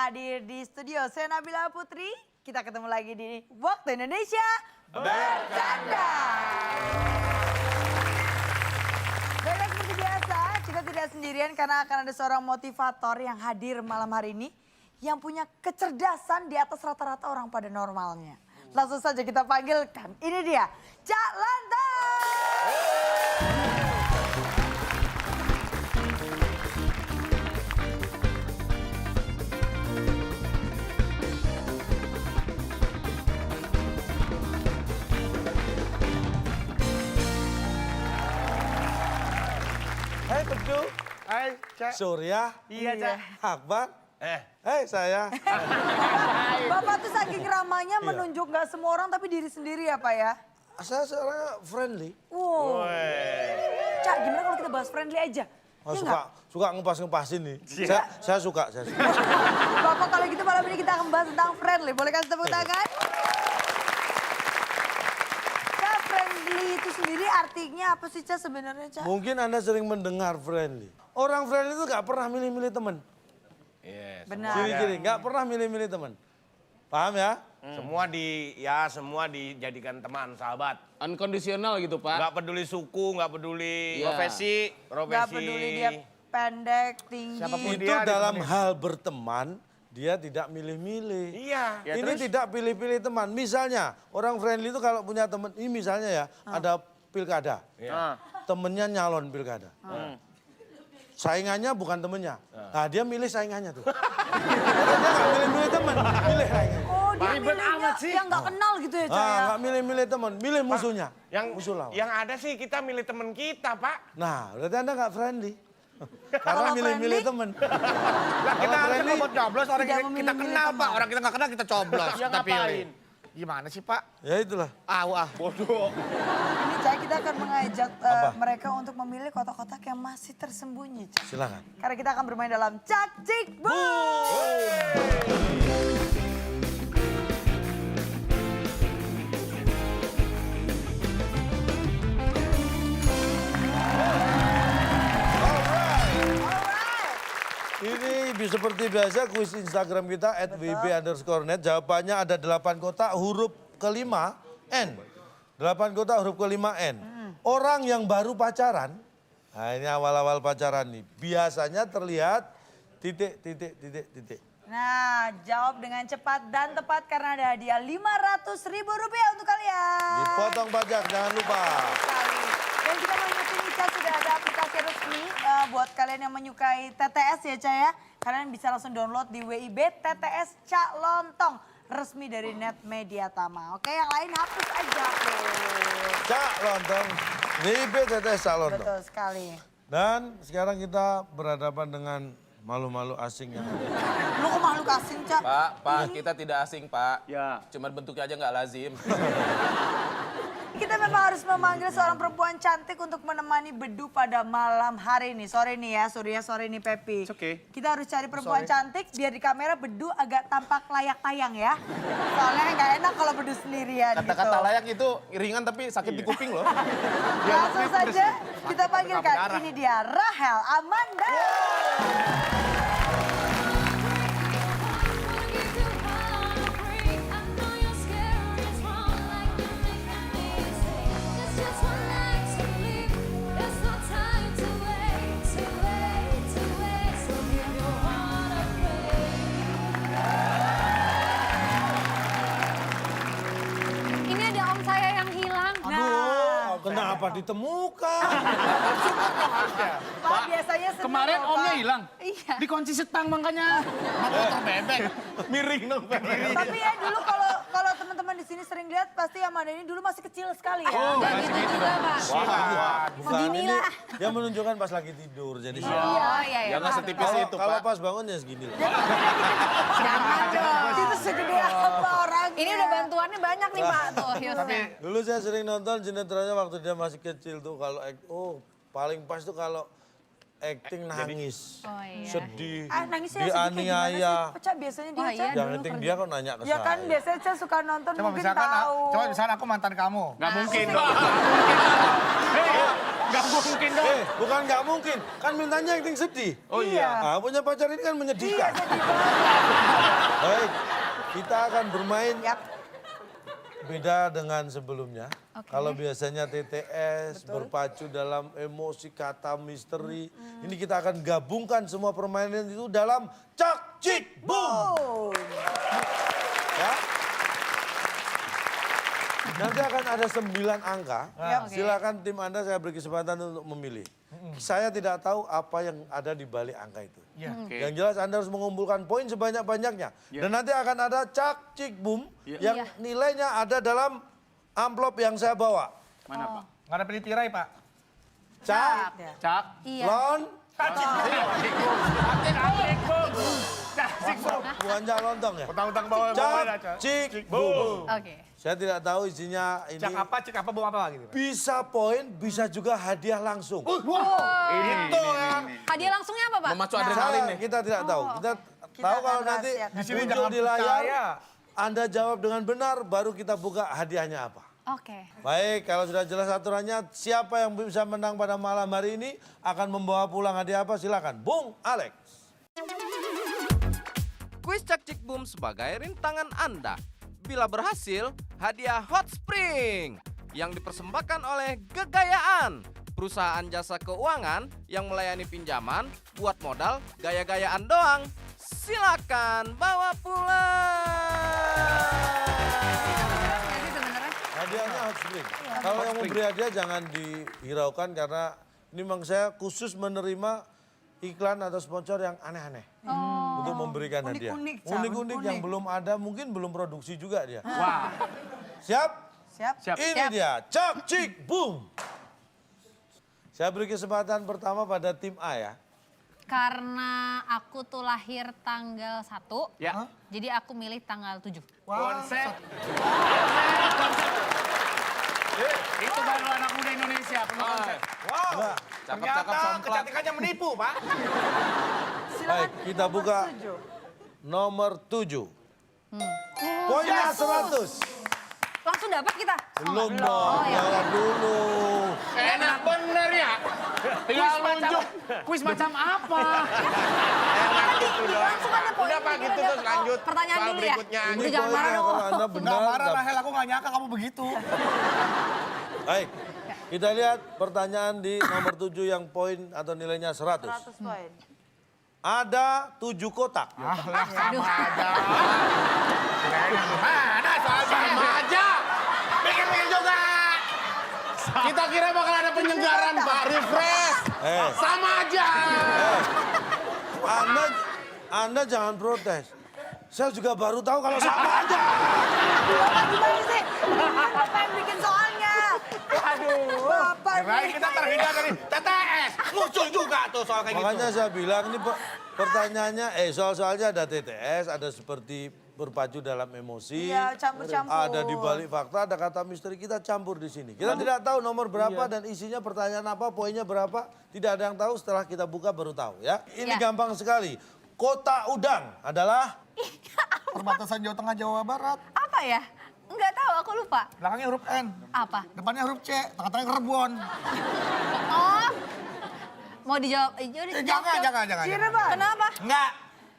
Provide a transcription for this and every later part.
hadir di studio. Saya Nabila Putri. Kita ketemu lagi di Waktu Indonesia Bercanda. Baiklah, seperti biasa, kita tidak sendirian karena akan ada seorang motivator yang hadir malam hari ini yang punya kecerdasan di atas rata-rata orang pada normalnya. Langsung saja kita panggilkan. Ini dia, Cak Lontong. Hai Teguh. Hai, Cak. Surya. Iya, Cak. Akbar. Hai saya. Bapak tuh saking ramahnya menunjuk nggak semua orang tapi diri sendiri ya Pak ya? Saya seorang friendly. Wow. Cak, gimana kalau kita bahas friendly aja? Oh, Ya suka ngepas-ngepasin nih. Saya suka. Bapak kalau gitu malam ini kita akan bahas tentang friendly. Boleh kasih tepuk tangan? Cak, friendly itu sendiri artinya apa sih Cak sebenarnya Cak? Mungkin Anda sering mendengar friendly. Orang friendly itu gak pernah milih-milih teman. Benar. Ciri-ciri, gak pernah milih-milih teman. Paham ya? Semua dijadikan teman, sahabat. Unconditional gitu, Pak. Nggak peduli suku, nggak peduli Iya. profesi. Gak peduli dia pendek, tinggi. Siapapun Itu dia dalam ditemenin. hal berteman, dia tidak milih-milih. Iya. Ini tidak pilih-pilih teman. Misalnya, orang friendly itu kalau punya teman, ini misalnya ya, ada pilkada. Iya. Temennya nyalon pilkada. Saingannya bukan temennya. Nah dia milih saingannya tuh. Karena dia nggak milih-milih teman, milih saingannya. Oh dia milihnya yang gak kenal gitu ya Cak ya? Nggak milih-milih teman, milih musuhnya. Musuh lawan. Yang ada sih kita milih teman kita, Pak. Nah, berarti Anda nggak friendly. Karena Kalau milih-milih friendly? teman. Lah kita harus friendly, buat nyoblos orang tidak kita memilih-milih kenal, teman. Pak. Orang kita nggak kenal kita coblos, Ya kita pilih. ngapain? Gimana sih, Pak? ya itulah. Bodoh. Ini Cak kita akan mengajak Apa? mereka untuk memilih kotak-kotak yang masih tersembunyi Cak. Silakan. Karena kita akan bermain dalam Cak Cik Boom. Ini seperti biasa kuis Instagram kita @wb_net. Jawabannya ada 8 kotak huruf kelima N. 8 kotak huruf kelima N. Orang yang baru pacaran, nah ini awal-awal pacaran nih, biasanya terlihat titik. Nah, jawab dengan cepat dan tepat karena ada hadiah Rp500.000 untuk kalian. Dipotong pajak, jangan lupa. Sekali. Dan kita mengingatkan nih Cak, sudah ada aplikasi resmi buat kalian yang menyukai TTS ya Cak ya. Kalian bisa langsung download di WIB TTS Cak Lontong. Resmi dari Net Media Tama. Oke, yang lain hapus aja. Cak Lontong, WIB TTS Cak Lontong. Betul sekali. Dan sekarang kita berhadapan dengan malu-malu asing yang ada. Lu kok makhluk asing Cak? Pak, kita tidak asing, Pak. Ya. Cuman bentuknya aja nggak lazim. Kita memang harus memanggil seorang perempuan cantik untuk menemani Bedu pada malam hari ini. Sore nih ya, Surya, sore nih Pepi. Oke. Kita harus cari perempuan cantik biar di kamera Bedu agak tampak layak tayang ya. Soalnya nggak enak kalau Bedu sendirian Kata-kata gitu. layak itu ringan tapi sakit di kuping loh. Langsung saja kita panggilkan. Ini dia Rahel Amanda. Ini ada om saya yang hilang. Nah, Kenapa ditemukan? Pak biasanya senang Kemarin loh, omnya Pak. hilang. Iya. Dikunci setang makanya. Motor bebek. Miring dong. Tapi ya dulu kalau teman-teman di sini sering lihat pasti Amanda ini dulu masih kecil sekali ya. Nggak gitu juga, Pak. Bukan, ini Beginilah. dia menunjukkan pas lagi tidur. Jadi Oh iya, Ya nggak setipis itu, kalau Pak. pas bangun ya segini lah. Jangan dong. Itu segede apa orangnya. Ini udah bantuannya banyak nih, Pak. Tuh, Yusnya. Dulu saya sering nonton sinetronnya waktu dia masih kecil tuh kalau paling pas tuh kalau acting nangis. Oh iya. Sedih, Nangisnya sedih kayak gimana dianiaya. sih? Cak biasanya dia Wah, Cak. iya. Yang dulu acting kerja. dia kok nanya ke Ya kan saya. biasanya Cak suka nonton Coba mungkin misalkan, tahu. aku mantan kamu. Gak mungkin Asik. dong. Gak mungkin dong. Bukan nggak mungkin. Kan mintanya yang sedih. Oh iya. Nah, punya pacar ini kan Iya, menyedihkan. sedih banget. Baik, kita akan bermain Yap. beda dengan sebelumnya. Kalau biasanya TTS berpacu dalam emosi kata misteri. Ini kita akan gabungkan semua permainan itu dalam Cak Cik Boom. Oh. Ya. Nanti akan ada 9 angka. Silakan tim Anda saya beri kesempatan untuk memilih. Saya tidak tahu apa yang ada di balik angka itu. Yang jelas Anda harus mengumpulkan poin sebanyak-banyaknya. Dan nanti akan ada Cak Cik Boom yang nilainya ada dalam amplop yang saya bawa. Mana Pak? Nggak ada pilih tirai Pak. Cak, Cak. Iya. Lon, Cak. bukan Cak Lontong ya. Utang-utang bawah Cak Cik Boom. Oke. Saya tidak tahu isinya ini. Cak apa, bom apa gitu. Bisa poin, bisa juga hadiah langsung. Itu kan. Hadiah langsungnya apa, Pak? Memacu adrenalin nih. Kita tidak tahu. Kita tahu akan kalau nanti rahasiakan. Di sini muncul jangan di layar, percaya. Anda jawab dengan benar, baru kita buka hadiahnya apa. Oke. Baik, kalau sudah jelas aturannya, siapa yang bisa menang pada malam hari ini akan membawa pulang hadiah apa? Silakan, Bung Alex. Kuis Cak Cik Boom sebagai rintangan Anda. Bila berhasil, hadiah Hot Spring yang dipersembahkan oleh Gegayaan, perusahaan jasa keuangan yang melayani pinjaman buat modal gaya-gayaan doang. Silakan bawa pulang. Jadi sebenarnya Hadiahnya Hot Spring. Kalau yang memberi hadiah jangan dihiraukan karena ini memang saya khusus menerima iklan atau sponsor yang aneh-aneh. Untuk memberikan hadiah. Unik-unik, Cak. Unik-unik yang Unik. belum ada, mungkin belum produksi juga dia. Wah. Siap? Siap. Ini dia, Cak Cik Boom. Saya beri kesempatan pertama pada tim A ya. karena aku tuh lahir tanggal 1, Ya. jadi aku milih tanggal 7. Konsep. Itu baru anak muda Indonesia, penuh konsep. Wow. Nah, Cakep-cakep Ternyata somplak. kecantikannya menipu, Pak. baik, kita buka nomor 7. Poinnya 100. Langsung dapat kita? Belum dong, Oh, iya. jawab dulu. Enak bener ya. Tinggal nunjuk. Kuis macam apa? Langsung ada poin. Udah, Pak, gitu terus lanjut. Pertanyaan Soal dulu ya. berikutnya. Ini Udah jangan marah poinnya dong. kalau Anda benar. Nggak marah, dapat. Rahel. Aku nggak nyangka kamu begitu. Baik, kita lihat pertanyaan di nomor 7 yang poin atau nilainya 100. 100 poin. Ada 7 kotak. Alah, sama aja. Mana soal sama aja. Pikir-pikir juga. Kita kira bakal ada penyegaran, Pak. Refresh. Sama aja. Anda jangan protes. Saya juga baru tahu kalau sama aja. Bapak gimana sih? Bapak yang bikin soalnya. Aduh. Bapak Kirain kita terhindar dari TTS. Muncul juga tuh soal kayak gitu. Makanya saya bilang ini pertanyaannya, soal-soalnya ada TTS, ada seperti berpacu dalam emosi. Iya, campur-campur. Ada di balik fakta, ada kata misteri, kita campur di sini. Kita tidak tahu nomor berapa dan isinya pertanyaan apa, poinnya berapa. Tidak ada yang tahu, setelah kita buka baru tahu ya. Ini Ya. gampang sekali. Kota Udang adalah Perbatasan Jawa Tengah, Jawa Barat. Apa ya? Enggak tahu, aku lupa. Belakangnya huruf N. Apa? Depannya huruf C. Tengah-tengahnya Rebon. Oh, mau dijawab? Jangan. Cirebon. Kenapa? Enggak.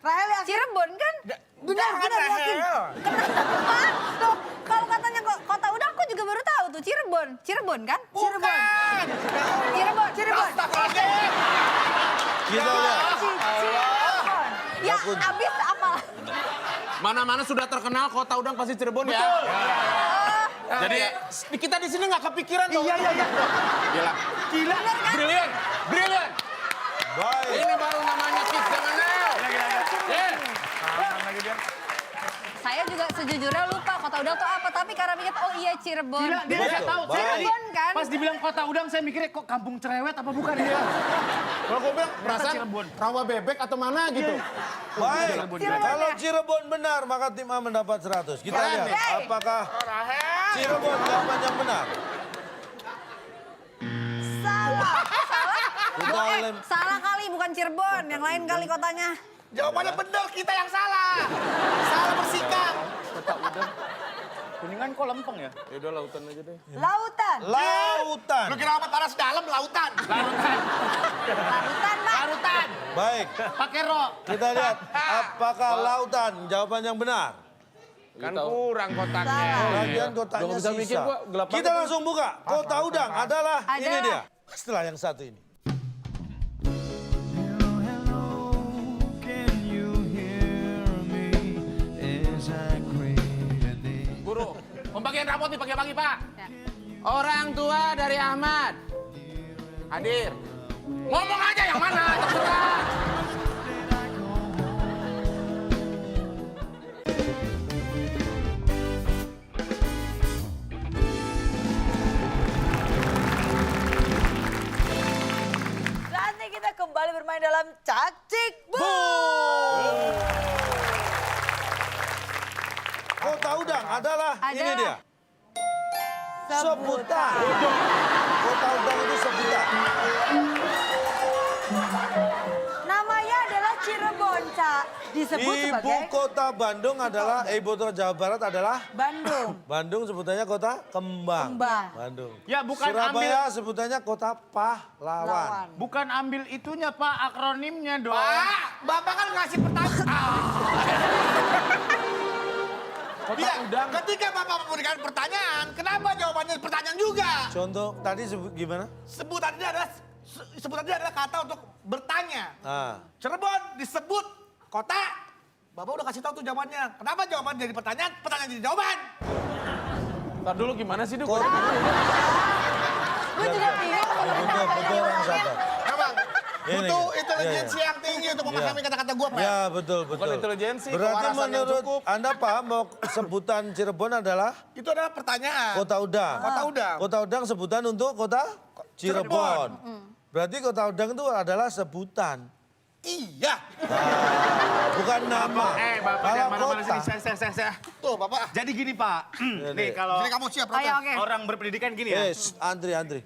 Rahel yakin? Cirebon kan? Benar, benar, yakin. Kenapa? Tuh, kalau katanya kota udah aku juga baru tahu tuh Cirebon. Cirebon kan? Cirebon. Cirebon. Cirebon. Astagfirullahaladzim. kita lihat. Cirebon. Ya, abis apa? Mana-mana sudah terkenal kota Udang pasti Cirebon ya. Jadi kita di sini nggak kepikiran tuh. Iya. Gila. Gila. Brilian. Brilian. Baik. Ini baru namanya kids zaman now. Saya juga sejujurnya lupa kota udang tuh apa, tapi karena ingat oh iya Cirebon. Gila, dia nggak tahu. Saya tadi Cirebon kan? pas dibilang kota Udang, saya mikirnya kok kampung cerewet apa bukan ya? Kalau gue bilang perasaan Cirebon. rawa bebek atau mana gitu. Baik, Cirebon kalau ya? Cirebon benar maka tim A mendapat 100. Kita Keren lihat nih. apakah Cirebon jawaban yang benar. Salah. Kita lem. Salah kali, bukan Cirebon, yang lain kali kotanya. Jawabannya benar, kita yang salah. Salah bersikap. Kuningan kok lempeng ya? Ya udah lautan aja deh. Lautan. Lautan. Lu kira apa tanah sedalam lautan? Larutan, Pak. Larutan. Baik, Pakai ro. kita lihat apakah lautan jawaban yang benar. Kan kurang kotaknya. Lagian kotaknya Udah nggak bisa mikir sisa. gua, gelap Kita banget. langsung buka. Kota udang adalah Ada. ini dia. Setelah yang satu ini. Guru, pembagian rapot nih pagi-pagi, Pak. Orang tua dari Ahmad. Hadir. Ngomong aja yang mana, terserah. Saatnya kita kembali bermain dalam Cak Cik Boom. Kota udang adalah Ada. ini dia. Sebutan. Kota udang itu sebutan. Namanya adalah Cirebon, Cak. Disebut Ibu sebagai kota Bandung adalah, ibu kota Jawa Barat adalah Bandung. Bandung sebutannya kota Kembang. Kembang. Bandung. Ya, bukan Surabaya sebutannya kota Pahlawan. Lawan. Bukan ambil itunya Pak, akronimnya dong. Pak, Bapak kan ngasih pertanyaan. Iya, ketika Bapak memberikan pertanyaan, kenapa jawabannya pertanyaan juga? Contoh tadi gimana? Sebutannya adalah kata untuk bertanya. Ah. Cirebon disebut kota. Bapak udah kasih tahu tuh jawabannya. Kenapa jawaban jadi pertanyaan, pertanyaan jadi jawaban? Ntar dulu gimana sih, Duk? Kota. Gue juga bingung. Betul orang sabar. Emang, Ini, butuh iya, intelijensi iya. yang tinggi untuk memahami kata-kata gue, Pak. Ya betul betul. Bukan intelijensi, Berarti kewarasan yang menurut cukup. Anda paham bahwa sebutan Cirebon adalah Itu adalah pertanyaan. kota udang. Kota udang. Kota udang sebutan untuk kota Cirebon. Berarti kota udang itu adalah sebutan, Iya. bukan nama. Bapak Kalau mana-mana kota, sini, saya. Tuh, Bapak. Jadi gini, Pak. Nih, kalau Oh, jadi kamu siap, Oh ya, oke. orang berpendidikan gini ya. antri. Antri.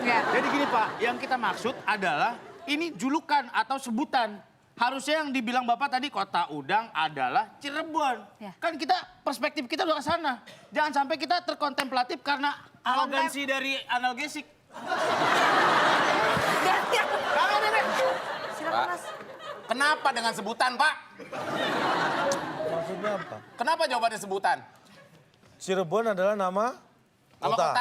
Ya. Jadi gini, Pak, yang kita maksud adalah ini julukan atau sebutan. Harusnya yang dibilang Bapak tadi kota udang adalah Cirebon. Ya. Kan kita perspektif kita udah ke sana. Jangan sampai kita terkontemplatif karena arogansi dari analgesik. Silakan, Mas. Kenapa dengan sebutan, Pak? maksudnya apa? Kenapa jawabannya sebutan? Cirebon adalah nama kota.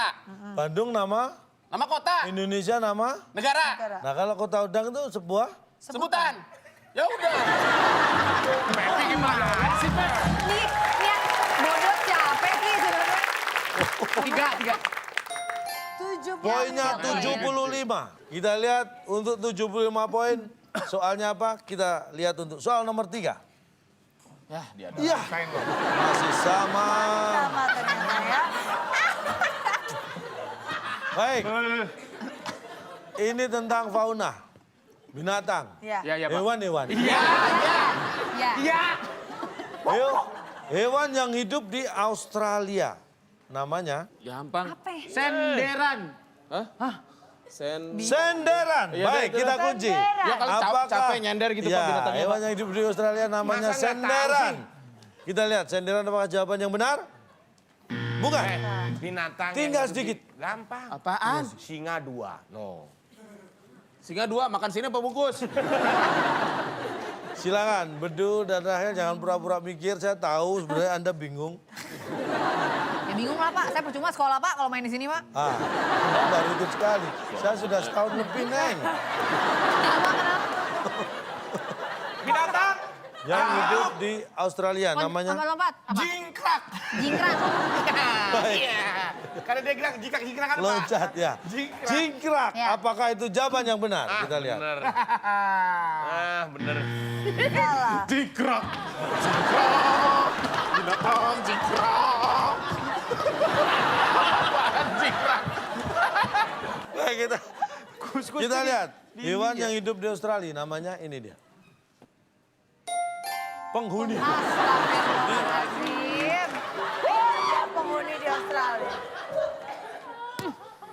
Bandung nama, Nama kota, Indonesia nama. negara, Nah kalau kota udang itu sebuah sebutan. Ya udah. Pepe gimana sih, Pe? Nih, yang bodoh capek sih sebenarnya. Tiga. 70. poinnya 75. Kita lihat untuk 75 poin. Soalnya apa? Kita lihat untuk soal nomor 3. Ya, dia ada. Iya, masih sama. Sama ternyata ya. Baik. Ini tentang fauna, binatang, Ya. Ya, Pak. hewan-hewan. Ya. Hewan yang hidup di Australia. Namanya Gampang. Apa ya? Senderan. senderan. Iya, Baik, itu kita dah. kunci. Ya, kalau capek nyender gitu, Pak, Ya, binatangnya, hewan Pak. yang hidup di Australia namanya Masa nggak tahu senderan. Kita lihat senderan apakah jawaban yang benar? Bukan. Binatang Tinggal yang sedikit. gampang. Apaan? Singa 2. No. Singa 2, makan sini apa bungkus? Silakan, Bedu dan Rahel jangan pura-pura mikir. Saya tahu sebenarnya Anda bingung. Ya bingung lah Pak, saya percuma sekolah Pak kalau main di sini Pak. Ah, baru ikut sekali. Saya sudah setahun lebih, Neng. Binatang. Yang hidup di Australia namanya Lompat-lompat. Apa? Jingkrak. Jingkrak. Iya. Karena dia bilang jingkrak kan, Pak? loncat ya. Jingkrak. Jingkrak. Ya. Apakah itu jawaban yang benar? Kita lihat. Bener. Bener. Salah. Jingkrak. Binatang jingkrak. Apaan jingkrak? Baik, kita lihat. Hewan yang hidup di Australia namanya ini dia. Penghuni. Astagfirullahaladzim. Penghuni di Australia.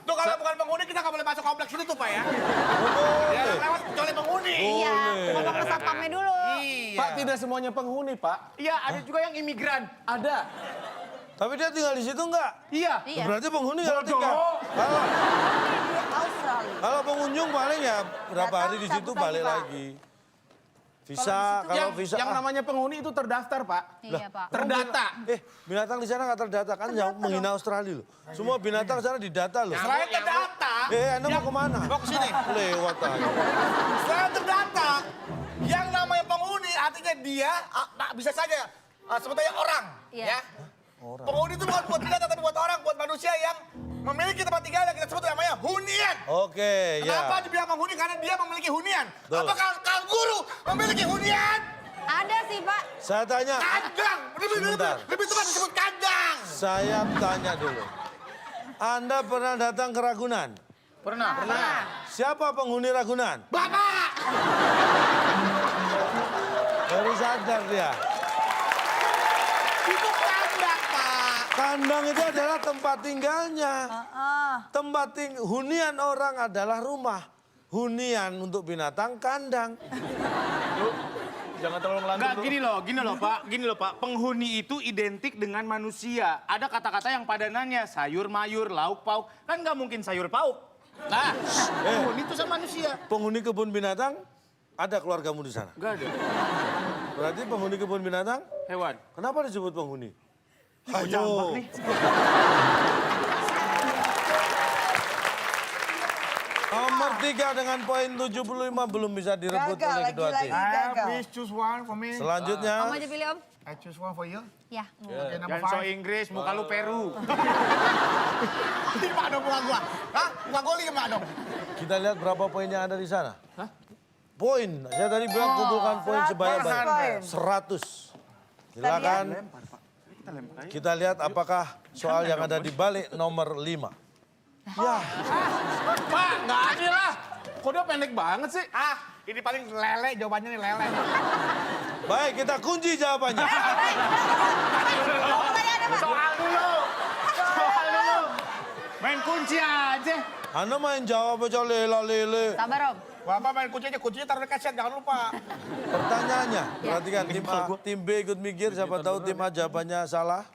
Tuh kalau bukan penghuni kita nggak boleh masuk kompleks itu tuh, Pak ya. Ya, lewat kecuali penghuni. Iya, ngomong ke satpamnya dulu. Iya. Pak, tidak semuanya penghuni, Pak. Iya, ada juga yang imigran. Ada. Tapi dia tinggal di situ enggak? Iya. Iya. Berarti penghuni kalau tinggal. Di Australia. Kalau pengunjung paling ya berapa hari di Datang, situ cabut balik lagi, Pak. lagi. Visa, kalau visa. Yang namanya penghuni itu terdaftar, Pak. Iya, Pak. Terdata. Binatang di sana nggak terdata kan yang menghina Australia loh. Semua binatang di sana didata loh. Selain terdata, Anda mau kemana? mau ke sini. Lewat aja. Selain terdata, yang namanya penghuni artinya dia bisa saja sebetulnya orang, Iya. ya. Penghuni itu bukan buat binatang tapi buat orang, buat manusia yang memiliki tempat tinggal yang kita sebut namanya hunian. Oke, Kenapa ya. dibilang penghuni? Karena dia memiliki hunian. Betul. Apakah kanguru memiliki hunian? Ada sih, Pak. Saya tanya, Kandang. Sebentar. Lebih tepat disebut kandang. saya tanya dulu. Anda pernah datang ke Ragunan? Pernah. Siapa penghuni Ragunan? Bapak. Baru sadar dia. Itu kandang, Pak. Kandang itu adalah tempat tinggalnya. Ah, Hunian orang adalah rumah. Hunian untuk binatang kandang. Jangan terlalu ngelantur. Enggak, gini loh Pak. Penghuni itu identik dengan manusia. Ada kata-kata yang padanannya, sayur mayur, lauk pauk. Kan nggak mungkin sayur pauk. Nah, penghuni itu sama manusia. Penghuni kebun binatang, ada keluargamu di sana. Enggak ada. Berarti penghuni kebun binatang, Hewan. kenapa disebut penghuni? jambak nih. Nomor 3 dengan poin 75 belum bisa direbut Gagal, oleh kedua lagi-lagi. tim. Gagal. Please choose one for me. Selanjutnya, Om aja pilih, Om. I choose one for you. Ya. Okay, number Jangan so 5. Inggris, muka lu Peru. Lima dong muka gua. Hah? Muka gua 5 dong. kita lihat berapa poin yang ada di sana. Poin, saya tadi bilang kumpulkan poin 100 sebanyak-banyak. poin. 100. Silakan. Kita lihat apakah soal yang ada di balik nomor 5. Pak, nggak adil lah. Kok dia pendek banget sih? Ini paling lele jawabannya nih lele. Baik, kita kunci jawabannya. Soal dulu. Main kunci aja. Anda main jawab aja lele. Sabar, Om. Bapak main kuncinya taruh di kaset, jangan lupa. Pertanyaannya, perhatikan tim A, tim B ikut mikir, siapa tahu tim A jawabannya salah.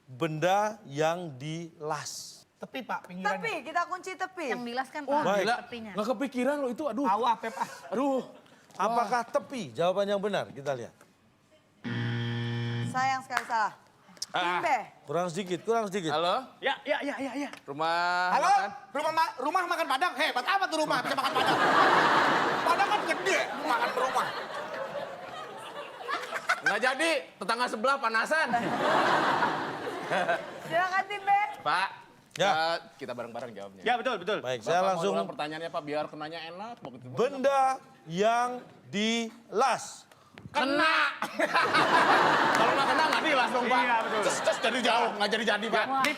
Benda yang dilas. Tepi, Pak, pinggirannya. Tepi, kita kunci tepi. Yang dilas kan, Pak. baik. Tepinya. Nggak kepikiran lo itu, aduh. Awah, Pep. Aduh. Apakah tepi? Jawaban yang benar, kita lihat. Sayang sekali salah. Tim B. Kurang sedikit. Halo? Ya. Rumah Halo? makan? Rumah makan Padang. Hebat apa tuh rumah bisa makan Padang? Padang kan gede, makan rumah. Nggak jadi, tetangga sebelah panasan. Silakan tim B. Pak, Ya. kita bareng-bareng jawabnya. Ya, betul. Baik, Bapak saya mau langsung ulang pertanyaannya Pak, biar kenanya enak. Begitu. benda yang dilas. Kena! Kalau nggak kena, nggak dilas dong Pak. Iya, betul. Terus jadi jauh, nggak jadi Pak. Ini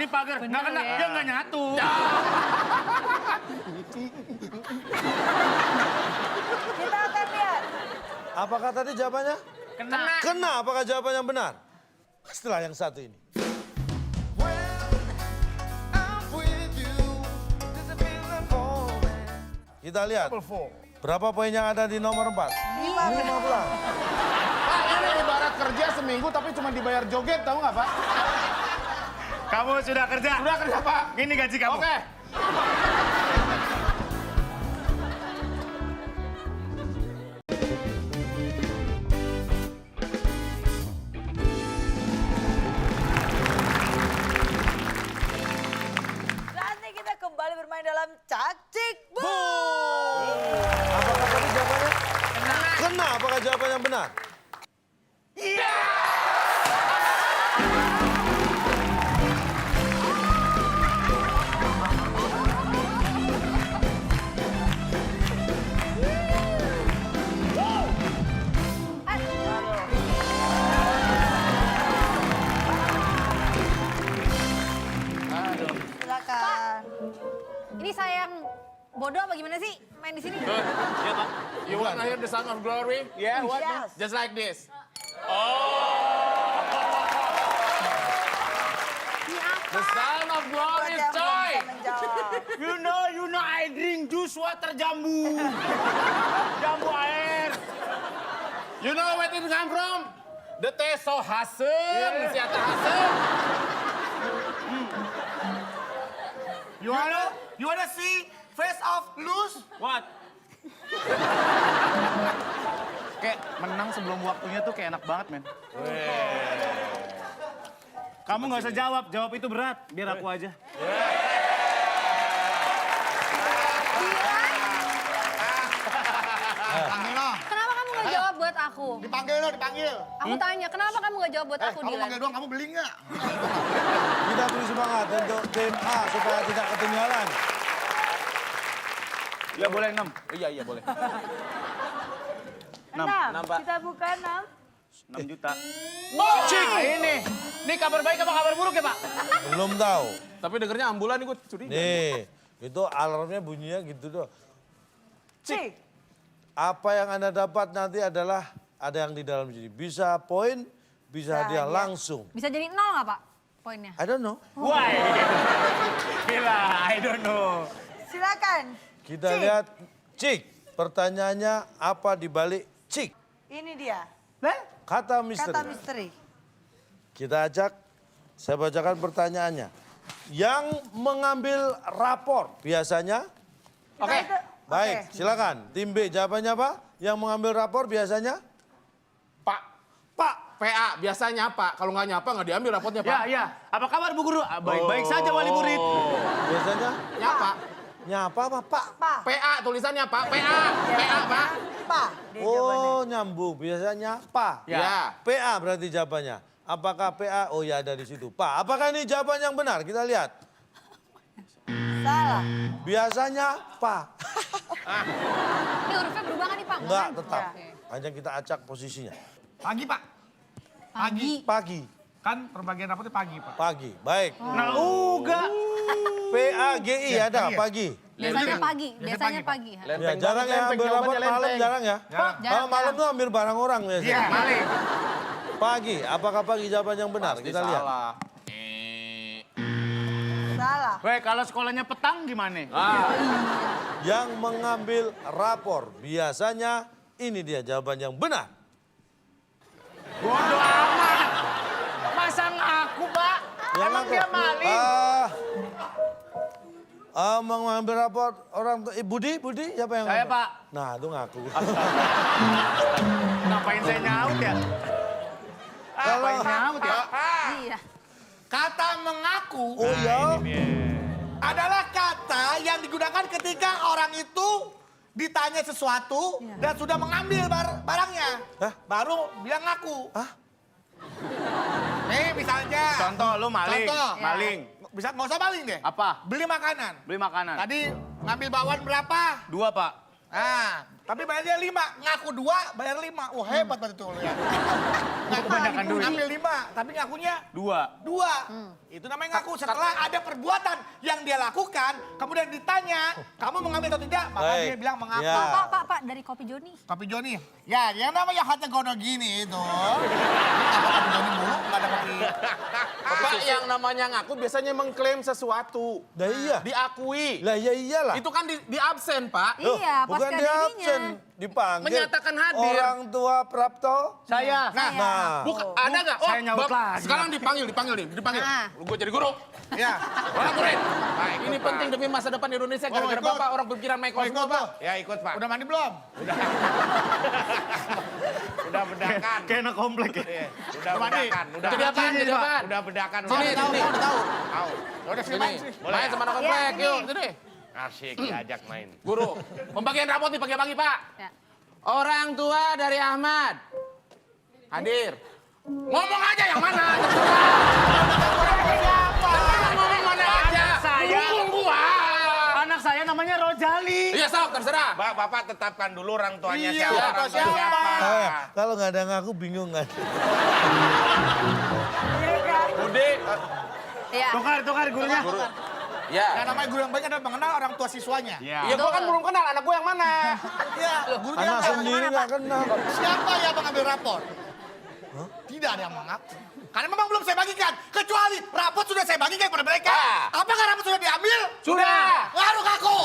pagar. Nggak kena, ya. dia nggak nyatu. Kita akan lihat. Apakah tadi jawabannya? Kena. Kena, apakah jawaban yang benar? Setelah yang satu ini. Kita lihat. Berapa poin yang ada di nomor 4? 15. Pak, ini ibarat kerja seminggu tapi cuma dibayar joget, tahu nggak, Pak? Kamu sudah kerja. Udah kerja, Pak. Ini gaji kamu. Oke. Saatnya kita kembali bermain dalam Cak-Cik Boom. Apakah tadi jawabannya? Kena, apakah jawaban yang benar? Silakan. Ini sayang bodoh apa gimana sih main di sini? Iya Pak. You wanna hear the sound of glory? Yeah, what? Yes. Just like this. Ini apa? The sound of glory, Buat yang belum coy! bisa menjawab. You know I drink juice water jambu. Jambu air. You know where it come from? Dete so hasem, siata hasem. You wanna see face of lose? What? Kayak menang sebelum waktunya tuh kayak enak banget, men. Kamu nggak usah jawab itu berat. Biar aku aja. Kenapa kamu nggak jawab buat aku? Dipanggil lo, dipanggil. Aku tanya, kenapa kamu nggak jawab buat aku, Kamu Dilan? panggil doang, kamu beli nggak? Kita beri semangat untuk tim A supaya tidak ketinggalan. Ya boleh 6. Iya boleh. 6. Pak. Kita buka 6. 6 juta. Cik. Ini kabar baik apa kabar buruk ya, Pak? Belum tahu. Tapi dengernya ambulan nih gue curiga. Nih, itu alarmnya bunyinya gitu doh. Cik. Apa yang Anda dapat nanti adalah ada yang di dalam sini. Bisa poin, bisa hadiah langsung. Bisa jadi 0 nggak, Pak, poinnya? I don't know. Why? Gila, I don't know. Silakan. Kita Cik. lihat Cik. Pertanyaannya apa di balik Cik? Ini dia. Kata misteri. Kata misteri. Kita ajak, saya bacakan pertanyaannya. Yang mengambil rapor biasanya? Oke. Baik, silakan. Tim B jawabannya apa? Yang mengambil rapor biasanya? Pak, Pak. PA biasanya Pak. Kalau nggak nyapa nggak diambil rapotnya Pak. Ya. Apa kabar Bu Guru? Baik-baik saja wali murid. Biasanya? Nyapa. Nyapa apa Pak? Pak. PA tulisannya Pak. PA Pak. Pak. Dia jawabannya. Oh nyambung, biasanya Pak. Ya. PA berarti jawabannya. Apakah PA? Oh ya ada di situ. Pak, apakah ini jawaban yang benar? Kita lihat. Salah. Biasanya Pak. Ini hurufnya berubah kan nih, Pak? Enggak, Bukan? tetap. Oke. Hanya kita acak posisinya. Pagi, Pak. Pagi. Pagi. Kan perbagian rapotnya pagi, Pak. Pagi. Baik. Nah, enggak. PAGI ada pagi ya? pagi. Biasanya pagi. Biasanya Biasanya pagi, pagi. Ya, jarang ya ambil rapor malam jarang ya. Jarang, Kalau malam tuh ambil barang orang biasanya. Iya, maling. Pagi, apakah pagi jawaban yang benar? Kita lihat. Salah. Salah. Weh, kalau sekolahnya petang gimana? Yang mengambil rapor biasanya ini dia jawaban yang benar. Bodoh amat. Masa ngaku, Pak? Emang aku. dia maling? Mengambil rapor orang tua. Budi siapa yang Saya, ngambil? Pak. Nah, itu ngaku. Ngapain saya nyaut ya? Ngapain nyaut ya? Iya. Kata mengaku Oh ya. adalah kata yang digunakan ketika orang itu ditanya sesuatu dan sudah mengambil barangnya. Hah? Baru bilang ngaku. Hah? Nih misalnya. Contoh, lu maling. Contoh. Maling. Bisa nggak usah maling deh. Apa? Beli makanan. Beli makanan. Tadi ngambil bawaan berapa? 2, Pak. Nah, tapi bayarnya 5. Ngaku 2, bayar 5. Wah hebat berarti tuh lu ya. Kebanyakan duit. Ngambil 5, tapi ngakunya 2. Itu namanya ngaku. Setelah ada perbuatan yang dia lakukan, kemudian ditanya, kamu mengambil atau tidak, maka Baik. dia bilang mengaku. Ya. Pak, dari Kopi Joni. Kopi Joni. Ya, yang namanya hati gono gini itu. Apa Kopi Joni mulu, nggak ada kopi. Pak yang namanya ngaku biasanya mengklaim sesuatu. Nah iya. Diakui. Lah ya iyalah. Itu kan di absen Pak. Loh, Iya, bukan pasca di dirinya. absen, dipanggil. Menyatakan hadir. Orang tua Prapto. Saya. Nah, Ada nggak? Saya nyaut lagi. Sekarang dipanggil nih, dipanggil. Ah. Gue jadi guru. Ya. Orang murid. Ini penting demi masa depan Indonesia. Gara-gara ikut. Bapak orang berpikiran Michael Oh, semua ikut, Pak. Pak. Ya ikut Pak. Udah mandi belum? Udah bedakan. Kayak anak komplek ya. Iya, udah Mandi. bedakan. Udah Jadi apaan? Jadi apaan? Udah bedakan. Sini, udah. sini. Udah tahu. Tahu. Udah sini Sini. main sih. Main sama anak komplek. Iya, Yuk, sini. sini. Asik diajak main. Guru, pembagian rapot nih pagi-pagi Pak. Ya. Orang tua dari Ahmad. Hadir. Ngomong aja yang mana? Ngomong mana aja? Saya. Dukung gua. Anak saya namanya Rojali. Iya sok, terserah. Bapak tetapkan dulu orang tuanya Iya, siapa. orang Orang tua tua siapa? siapa. kalau nggak ada ngaku bingung kan? Budi, Iya. Tukar gurunya. Ya. Yang namanya guru yang baik adalah mengenal orang tua siswanya. Iya, gua kan belum kenal anak gua yang mana. Iya, guru dia Anak tahu sendiri nggak kenal. siapa yang mengambil rapor. Tidak ada yang mengaku. Karena memang belum saya bagikan. Kecuali rapot sudah saya bagikan kepada mereka. Apakah rapot sudah diambil? Sudah. Lalu ngaku.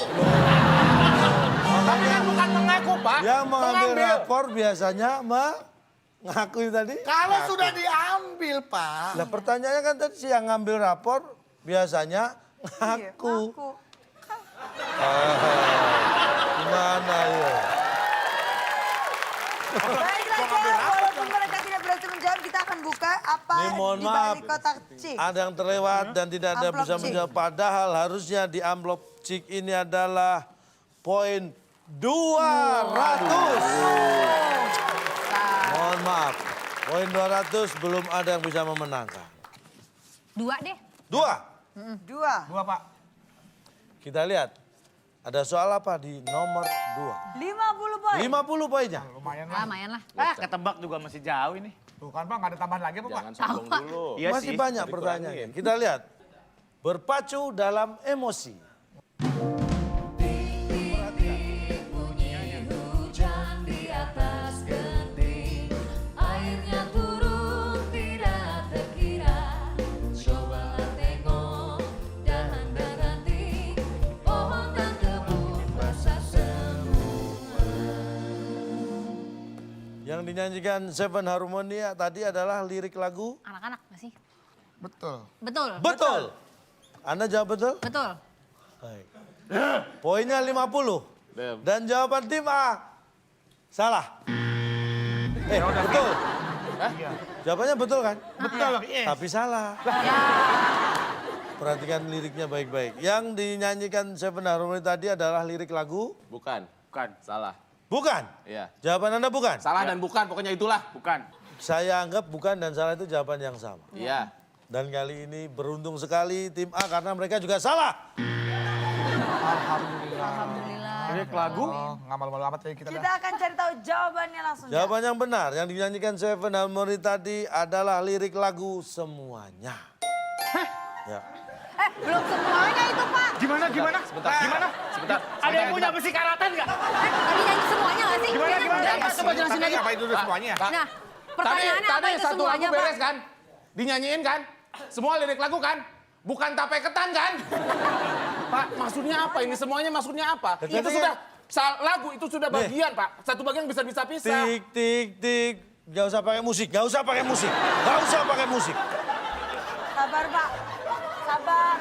Tapi kan bukan mengaku, Pak. Yang mengambil rapor biasanya Ngaku tadi? Kalau Ngaku. sudah diambil, Pak. Nah pertanyaannya kan tadi yang ngambil rapor biasanya ngaku. Ngaku. Gimana ya? Baiklah, walaupun mereka tidak berhasil menjawab, kita akan buka apa Ini mohon di maaf, balik kotak cik. ada yang terlewat dan tidak ada Amplop bisa cik. menjawab. Padahal harusnya di amplop cik ini adalah poin 200. Mohon maaf, poin 200 belum ada yang bisa memenangkan. 2 deh. 2, Dua. Pak. kita lihat. Ada soal apa di nomor 2? 50 poin. 50 poinnya. Lumayan Ah, lumayan lah. ketebak juga masih jauh ini. Tuh kan Pak, nggak ada tambahan lagi apa Pak? Jangan sombong dulu. Iya Masih sih. banyak pertanyaan. Kita lihat. Berpacu dalam emosi. Yang dinyanyikan Seven Harmony tadi adalah lirik lagu Anak-anak masih. Betul. Betul. Betul. Anda jawab betul? Betul. Baik. Poinnya 50. Dan jawaban tim A salah. Betul. Jawabannya betul kan? Betul. Tapi salah. Perhatikan liriknya baik-baik. Yang dinyanyikan Seven Harmony tadi adalah lirik lagu? Bukan. Bukan. Salah. Bukan. Iya. Jawaban Anda bukan? Salah dan bukan, pokoknya itulah. Bukan. Saya anggap bukan dan salah itu jawaban yang sama. Iya. Dan kali ini beruntung sekali tim A karena mereka juga salah. Alhamdulillah. Lirik lagu. Nggak malu-malu amat ya kita. Kita akan cari tahu jawabannya langsung. ya. Jawaban yang benar yang dinyanyikan Seven Harmony tadi adalah lirik lagu Semuanya. Ya. Belum semuanya itu, Pak. Gimana? Gimana? Sebentar. Ada yang punya besi karatan nggak? Tadi nyanyi semuanya nggak sih? Gimana? Coba jelasin lagi. Apa itu udah semuanya? Nah, pertanyaannya tadi apa itu satu semuanya, lagu beres Pak? kan? Dinyanyiin kan? Semua lirik lagu kan? Bukan tape ketan kan? Pak, maksudnya apa? Ini semuanya maksudnya apa? Tadi Itu kan- sudah lagu itu sudah bagian, Pak. Satu bagian bisa pisah. Tik tik tik. Gak usah pakai musik, gak usah pakai musik. Gak usah pakai musik. Sabar, Pak. Sabar.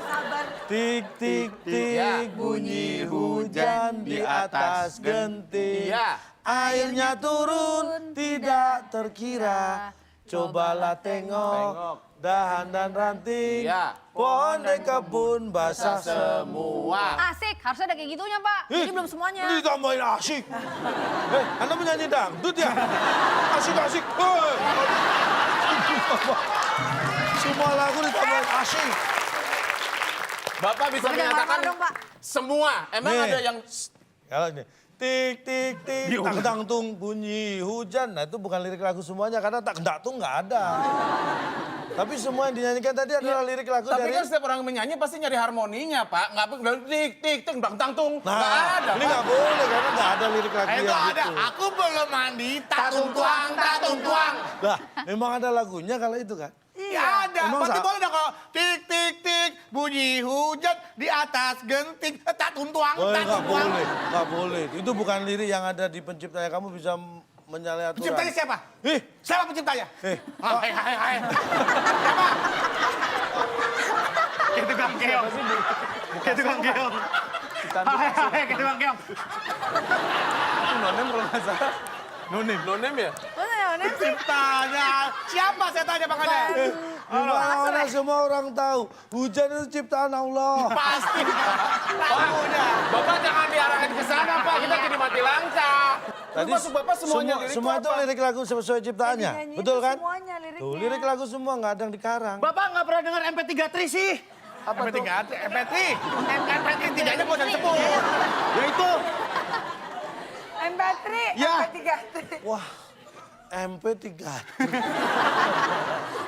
Tik tik tik Ya. bunyi hujan di atas genting. Iya. Airnya turun tidak terkira. Cobalah tengok dahan dan ranting. Iya. Pohon di kebun basah Semua. Asik, harusnya ada kayak gitunya, Pak. Ini belum semuanya. Ditambahin asik. Anda menyanyi dangdut ya? Asik-asik. Semua lagu ditambahin asik. Bapak bisa Udah, menyatakan marah dong, Pak. semua. Emang Nih. ada yang Kalau ini tik tik tik tak tung bunyi hujan. Nah itu bukan lirik lagu semuanya karena tak tung nggak ada. Tapi semua yang dinyanyikan tadi adalah lirik lagu tapi dari. kan setiap orang menyanyi pasti nyari harmoninya, Pak. Nggak tik tik tik bang tung. Nggak Nah ada. ini nggak boleh karena nggak ada lirik lagu Itu yang ada. gitu. Aku belum mandi. Tatung tuang. Lah memang ada lagunya kalau itu kan. Ya ada. Emang Berarti sa- boleh dong kalau tik tik tik bunyi hujan di atas genting. Tak tuntuang, Oh, tak nggak tuntuang. boleh, nggak boleh. Itu bukan lirik yang ada di penciptanya. Kamu bisa menyalahi aturan. Penciptanya siapa? Siapa penciptanya? Hai. Siapa? Kayak tukang keong. Kayak tukang keong. Hai, kayak tukang keong. Nonem kalau nggak salah. Nonem ya? Penciptanya. Siapa saya tanya makanya? Gimana semua orang tahu hujan itu ciptaan Allah. Pasti. Lagunya. Bapak jangan diarahkan ke sana, Pak. Kita jadi mati langka. Tadi maksud Bapak semuanya lirik semua itu apa? lirik lagu sesuai ciptaannya, Dinyanyi betul itu kan? semuanya liriknya. Tuh, lirik lagu semua nggak ada yang dikarang. Bapak nggak pernah dengar MP3 sih? Apa tuh? MP3. MP3 tidaknya mau disebut. Ya itu. MP3, Ya. MP3. Wah, MP3.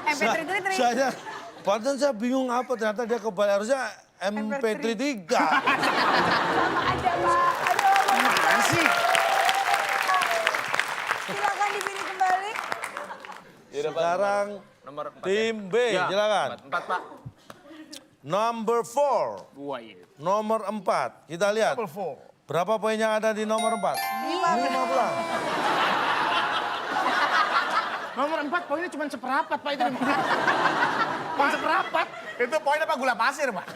MP3 Saya, padahal saya bingung apa ternyata dia kebalik harusnya MP3. Sama aja, Pak. Aduh, Mana sih? silakan dipilih kembali. Sekarang Nomor 4. tim B, silakan. 4, Pak. Number 4, Gua ini. nomor 4. Kita lihat. Berapa poin yang ada di nomor 4? 15. Nomor 4 poinnya cuma seperapat, Pak. Itu cuma seperapat. Itu poin apa gula pasir, Pak?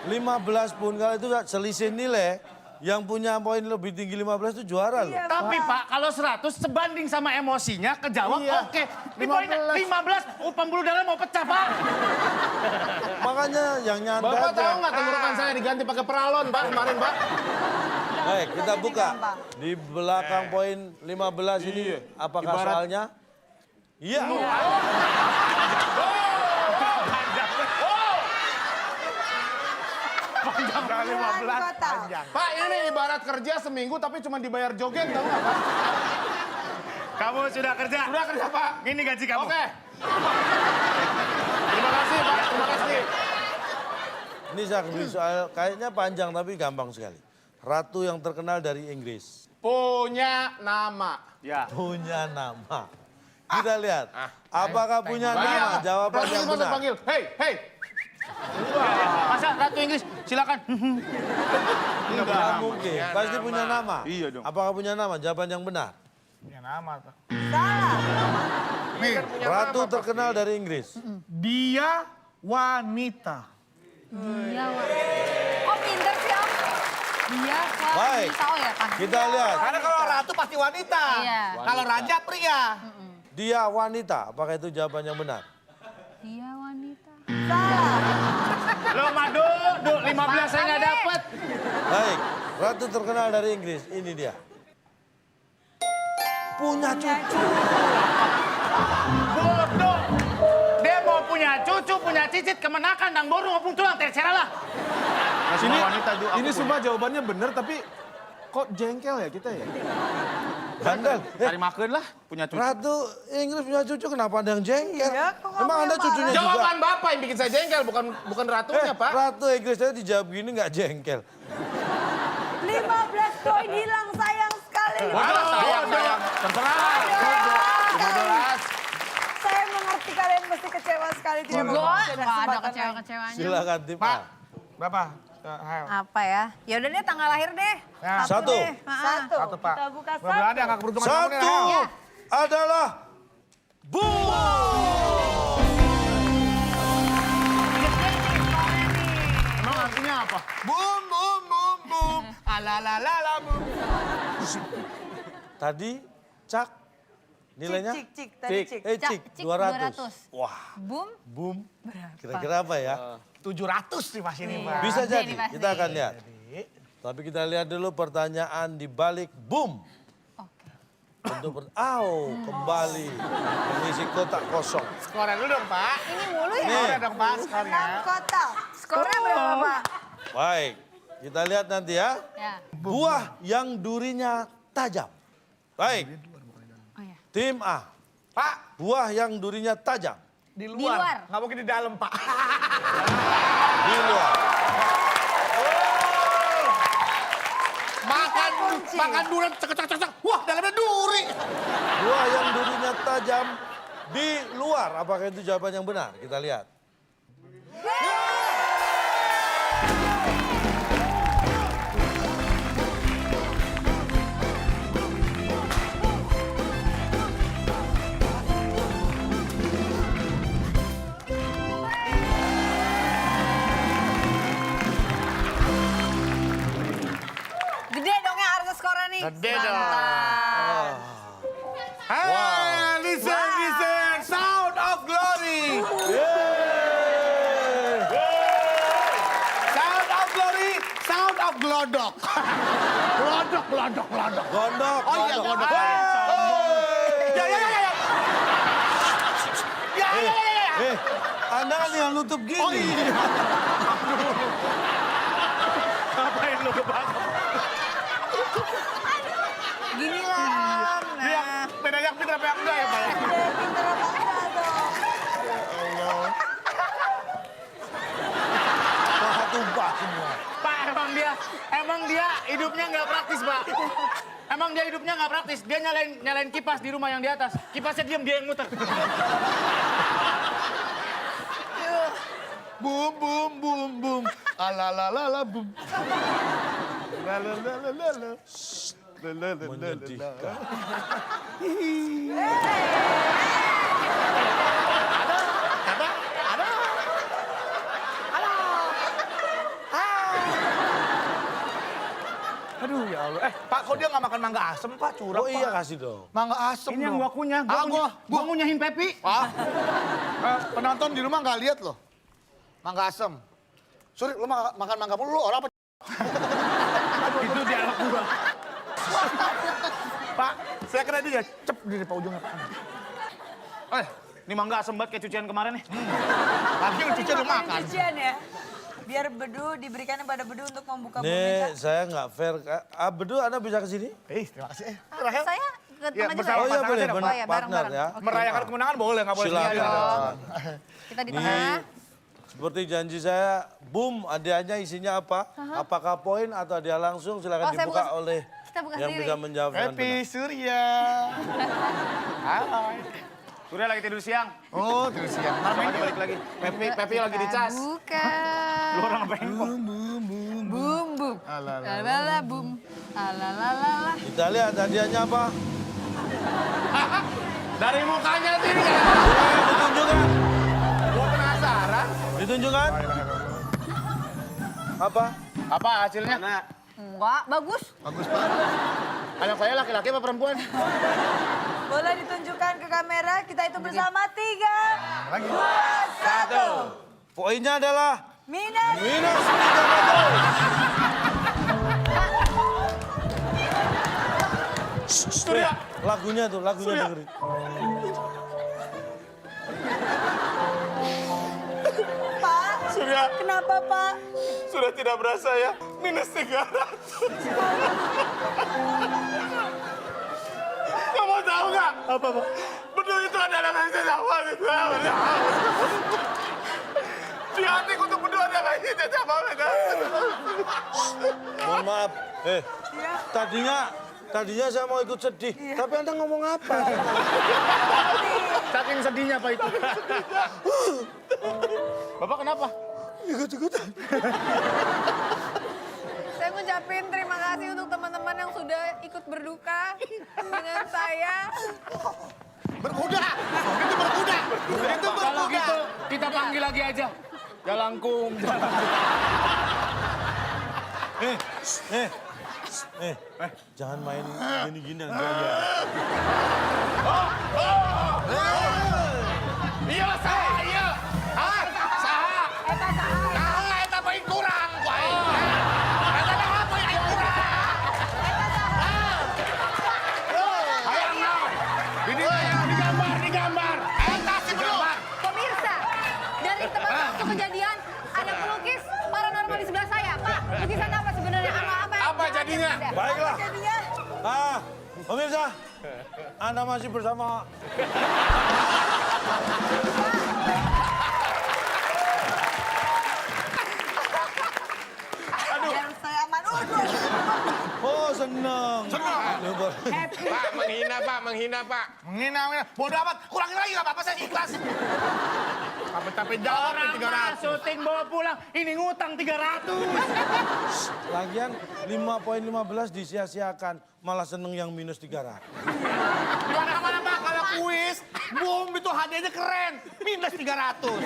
15 pun kalau itu selisih nilai, yang punya poin lebih tinggi 15 itu juara loh. Tapi Pak, kalau 100 sebanding sama emosinya, kejawab oke. Di poinnya 15, pembuluh darah mau pecah, Pak. Makanya yang nyantai. Bapak tahu aja. nggak tenggorokan saya diganti pakai peralon, Pak, kemarin, Pak? Baik, kita buka. Di belakang poin 15 ini apakah soalnya? Iya. Pak, ini ibarat kerja seminggu tapi cuma dibayar joget, tahu nggak, Pak? Kamu sudah kerja? Sudah kerja, Pak. Gini gaji kamu. Oke. Terima kasih, Pak. Terima kasih. Ini saya beri soal kayaknya panjang tapi gampang sekali. Ratu yang terkenal dari Inggris. Punya nama. Ya. Punya nama. Kita lihat. Apakah punya nama? Jawaban Ratu yang itu benar. panggil, hey, hey. Masa Ratu Inggris? Silakan. Enggak mungkin. Pasti punya nama. Iya dong. Apakah punya nama? Jawaban yang benar. Punya nama, Pak. Salah. Nih, Ratu terkenal dari Inggris. dia wanita. Oh pinter sih Om. Dia Baik. tahu ya Pak. Kita lihat. Karena kalau ratu pasti wanita. Iya. Kalau raja pria. Dia wanita. Apakah itu jawaban yang benar? Dia wanita. Lo madu, 15 saya nggak dapet. Baik. Ratu terkenal dari Inggris. Ini dia. Punya cucu. Bodoh. Dia mau punya cucu, punya cicit, kemenakan, dan baru ngopung tulang, terserah lah. Ini semua jawabannya benar, tapi kok jengkel ya kita ya? Bandel. Cari makan lah, punya cucu. Ratu Inggris punya cucu, kenapa ada yang jengkel? Iya, kok nggak Emang boleh Anda cucunya juga? Jawaban Bapak yang bikin saya jengkel, bukan ratunya, Pak. Ratu Inggris saya dijawab gini nggak jengkel. 15 poin hilang, sayang sekali. Sayang. Terserah. 15. Saya mengerti kalian pasti kecewa sekali. Tidak Enggak, ada nggak ada kesempatan lain. kecewa-kecewanya. Silakan tim A. Berapa? Apa ya? Ya udah deh tanggal lahir deh. Satu. deh. Satu. Pak. Kita buka Mudah-mudahan satu. dia nggak keberuntungan kamu nih, Satu Rahel. Ya. adalah boom. Emang artinya apa? Boom, boom, boom, boom. Alalalala, boom. Tadi Cak nilainya? Cik, tadi cik. Cik, Cik, 200. Wah, Boom. boom. Kira-kira apa ya? 700 nih Mas ini, Pak. Bisa Pasti jadi, nih, pasti. kita akan lihat. Tapi kita lihat dulu pertanyaan di balik boom. Kembali mengisi kotak kosong. Skornya dulu dong, Pak. Ini mulu ya. Skornya dong, Pak, skornya. 6 kotak. Skornya berapa Pak? Baik, kita lihat nanti ya. Ya. Buah yang durinya tajam. Baik, Oh ya. tim A. Pak, Buah yang durinya tajam. di luar. Di luar. Nggak mungkin di dalam, Pak. Di luar. Makan durian, cek. Wah, dalamnya duri. Buah yang durinya tajam di luar. Apakah itu jawaban yang benar? Kita lihat. Gede dong ya harga skornya nih. Gede dong. Mantap. Hey, listen. Sound of glory. Sound of glory, sound of glodok. Glodok. Gondok. Oh iya, glodok. Hey. Ya. Anda kan yang nutup gini. Oh iya. Ngapain lu ke bawah? Gini lah Om. Nah. Beda yang pintar apa yang enggak ya, Pak? Pinter apa enggak dong? Masa tumpah semua. Pak, emang dia hidupnya nggak praktis, Pak. Emang dia hidupnya nggak praktis. Dia nyalain kipas di rumah yang di atas. Kipasnya diam, dia yang muter. Boom, boom, boom, boom. Alalalala, boom. Lalalala. Menyedihkan. Aduh ya Allah. Pak, kok dia nggak makan mangga asem, Pak? Curang, Oh iya Pak. kasih dong. Mangga asem Ini yang dong. gua kunyah. Gua ngunyahin Pepi. Pak, penonton di rumah nggak lihat loh. Mangga asem. Sorry, lu makan mangga mulu, lu orang apa? Itu dialog gua. Pak, saya kena dia. Cep di depan ujungnya, Pak. Ini mangga asem banget kayak cucian kemarin nih. Lagi yang cuci lu makan. Cucian ya. Biar Bedu diberikan pada Bedu untuk membuka bumi. Nih, saya nggak fair. Bedu, Anda bisa ke sini? Terima kasih. Saya ke Ya, tengah juga bersama ya? Oh iya pasangan boleh, saya dong, Pak. Oh, ya, partner bareng-bareng. ya. Oke. Merayakan kemenangan boleh, nggak boleh Silakan. sendiri dong. Kita di Nih, tengah. seperti janji saya, boom, hadiahnya isinya apa? Apakah poin atau hadiah langsung? Silakan Oh, saya dibuka buka- oleh kita buka yang sendiri. bisa menjawab dengan Happy benar. Surya. Hai. Surya lagi tidur siang. Oh, terus ya. Sama dia balik lagi. Pepi lagi dicas. Bukan. Lu orang ngapain kok? Bum bum. Alala bum. Alalalala. Kita lihat hadiahnya apa? Dari mukanya sih kan. Ditunjukkan. Gua penasaran. Ditunjukkan. Apa? Apa hasilnya? Enggak, bagus. Anak saya laki-laki apa perempuan? Boleh ditunjukkan ke kamera, kita itu bersama 3, 2, 1. Poinnya adalah Minus. minus 3 meter. Surya. Lagunya tuh, lagunya dengerin. Pak, Surya, kenapa Pak? sudah tidak berasa ya. Minus 300. Kamu tahu nggak? Apa, Pak? Betul itu adalah masih sama. Di hatiku tuh berdua ada masih sama. Mohon maaf. Tadinya saya mau ikut sedih. Tapi Anda ngomong apa? Saking sedihnya Pak itu. Bapak kenapa? Ikut-ikutan. Saya ngucapin terima kasih untuk teman-teman yang sudah ikut berduka dengan saya. Berkuda. Itu berkuda. Itu Kalau berkuda. gitu kita panggil lagi aja. Jalangkung. Jangan main gini-gini. Gaya. Iya, saha, iya. Hah? Saha? Saha, eta poin kurang, poin. Eta naon poin aing kurang? Hayang naon? Digambar. Eta si Bro. Pemirsa, dari tempat waktu kejadian ada pelukis paranormal di sebelah saya. Pak, lukisan apa sebenarnya? Apa yang Apa jadinya? ada? Baiklah. Apa jadinya? Pemirsa, Anda masih bersama Biar saya aman. Oh, seneng. Pak, menghina, Pak. Menghina. Bodoh amat. Kurangin lagi nggak apa-apa, saya ikhlas. Tapi jawab Orang 300. syuting bawa pulang, ini ngutang 300. Lagian 5,15 disia-siakan. Malah seneng yang minus 300. Mana-mana Pak, kalau kuis, boom itu hadiahnya keren. Minus 300.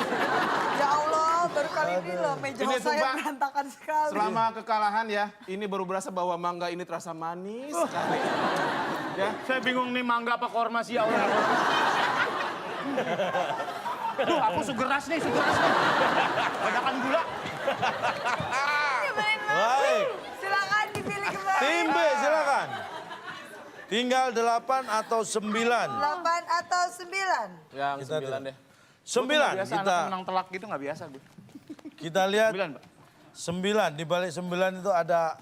Ya Allah, baru kali ini loh meja Ini saya tuh, Pak. berantakan sekali. Selama kekalahan ya, ini baru berasa bahwa mangga ini terasa manis sekali. Ya, saya bingung nih mangga apa korma sih ya Allah. Duh, aku sugeras nih. Badakan gula. Baik. Silakan dipilih kembali. Tim B, silakan. Tinggal 8 atau 9. 8 atau 9? Yang Kita 9 deh. 9 Biasa kita anak menang telak gitu nggak biasa gue. kita lihat 9, Pak. 9 di balik 9 itu ada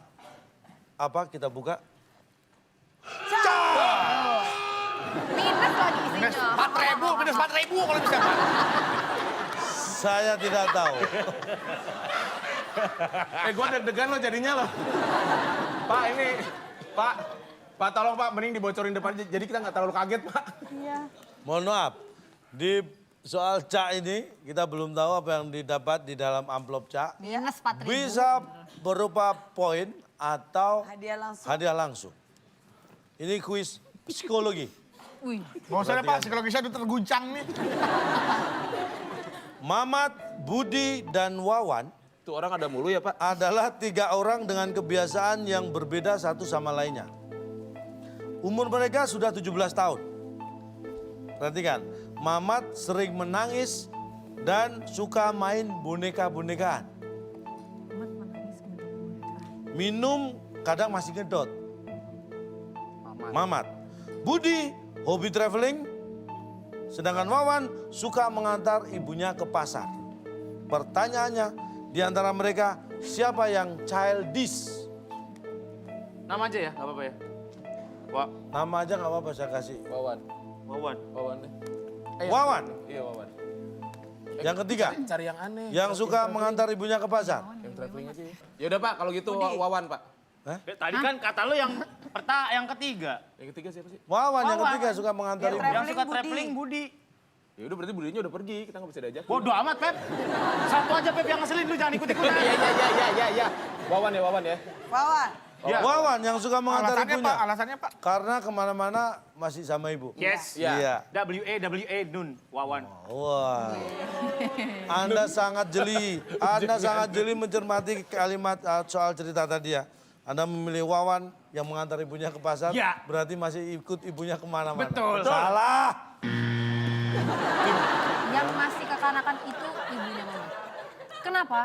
apa? Kita buka. Minus lagi isinya. 4.000, minus 4.000 kalau bisa Pak. Saya tidak tahu. Gue deg-degan lo jadinya lo. Pak ini, Pak tolong Pak, mending dibocorin depan aja. Jadi kita nggak terlalu kaget Pak. Mohon maaf. Di soal Cak ini kita belum tahu apa yang didapat di dalam amplop Cak. Minus 4.000. Bisa berupa poin atau Hadiah langsung. hadiah langsung. Ini kuis psikologi. Wih. Nggak usah deh Pak, psikologi saya udah terguncang nih. Mamat, Budi, dan Wawan Tuh orang ada mulu ya Pak. adalah 3 orang dengan kebiasaan yang berbeda satu sama lainnya. Umur mereka sudah 17 tahun. Perhatikan, Mamat sering menangis dan suka main boneka-bonekaan. Minum kadang masih ngedot. Mamat. Budi hobi traveling, sedangkan Wawan suka mengantar ibunya ke pasar. Pertanyaannya, di antara mereka siapa yang childish? Nama aja ya, nggak apa-apa ya. Nama aja nggak apa-apa saya kasih. Wawan. Wawan. Wawan deh. Wawan. Iya Wawan. Yang ketiga, Cari yang aneh. yang suka mengantar ibunya ke pasar. Yang traveling aja. Ya udah Pak, kalau gitu Wawan Pak. Tadi kan kata lo yang ketiga. Yang ketiga siapa sih? Wawan yang Wawan. ketiga suka mengantar Yang ibu. Yang suka Budi. traveling Budi. Ya udah berarti budinya udah pergi, kita nggak bisa diajak. Bodoh amat, Pep. Satu aja Pep yang ngeselin, lu jangan ikut-ikutan. Iya. Wawan ya Wawan ya. Wawan. Ya. Wawan yang suka mengantar Alasannya ibunya. Pak, alasannya Pak. Karena kemana-mana masih sama ibu. Yes. Iya. WA, Nun, Wawan. Wah. Anda sangat jeli. Anda sangat jeli mencermati kalimat soal cerita tadi ya. Anda memilih Wawan yang mengantar ibunya ke pasar. Ya. Berarti masih ikut ibunya kemana-mana. Betul. Salah. Yang masih kekanakan itu ibunya Mamat. Kenapa?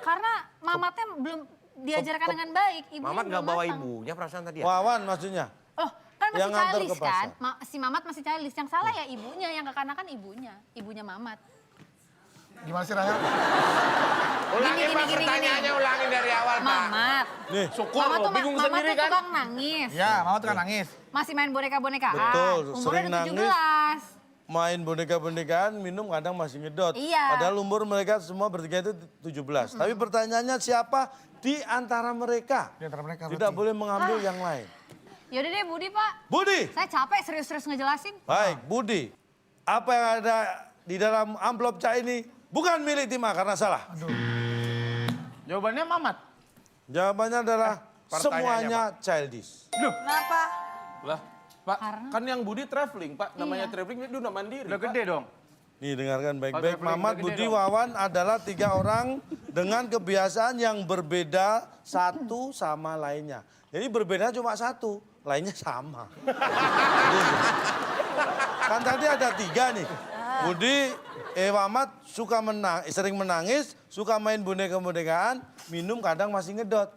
Karena Mamatnya belum diajarkan dengan baik. Ibunya Mamat belum nggak bawa matang. ibunya perasaan tadi ya? Wawan maksudnya. Oh, kan masih Yang nganter childish ke pasar. kan? Si Mamat masih childish. Yang salah ya ibunya, yang kekanakan ibunya. Ibunya Mamat. Gimana sih Rahel? Ulangin Pak pertanyaannya, ulangin dari awal Pak. Mamat. Nih. Syukur Mamat loh, tuh bingung Mamat sendiri tuh kan. tukang nangis. Ya, Mama tuh kan nangis. Masih main boneka-bonekaan. Betul, Umurnya sering udah nangis. 17. Main boneka-bonekaan, minum kadang masih ngedot. Iya. Padahal umur mereka semua bertiga itu 17. Tapi pertanyaannya siapa di antara mereka? Di antara mereka Tidak berarti. boleh mengambil yang lain. Yaudah deh Budi Pak. Budi. Saya capek serius-serius ngejelasin. Baik, Budi. Apa yang ada di dalam amplop cak ini bukan milik Tima karena salah. Jawabannya Mamat. Jawabannya adalah Pertanyaannya, semuanya childish. Kenapa? Lah, Pak, kan yang Budi traveling, Pak. Namanya traveling dia udah mandiri. Udah Pak. gede dong. Nih dengarkan baik-baik, traveling Mamat, gede Budi, dong. Wawan adalah 3 orang dengan kebiasaan yang berbeda satu sama lainnya. Jadi berbeda cuma satu, lainnya sama. Kan tadi ada 3 nih. Budi, Mamat suka sering menangis, suka main boneka-bonekaan, minum kadang masih ngedot.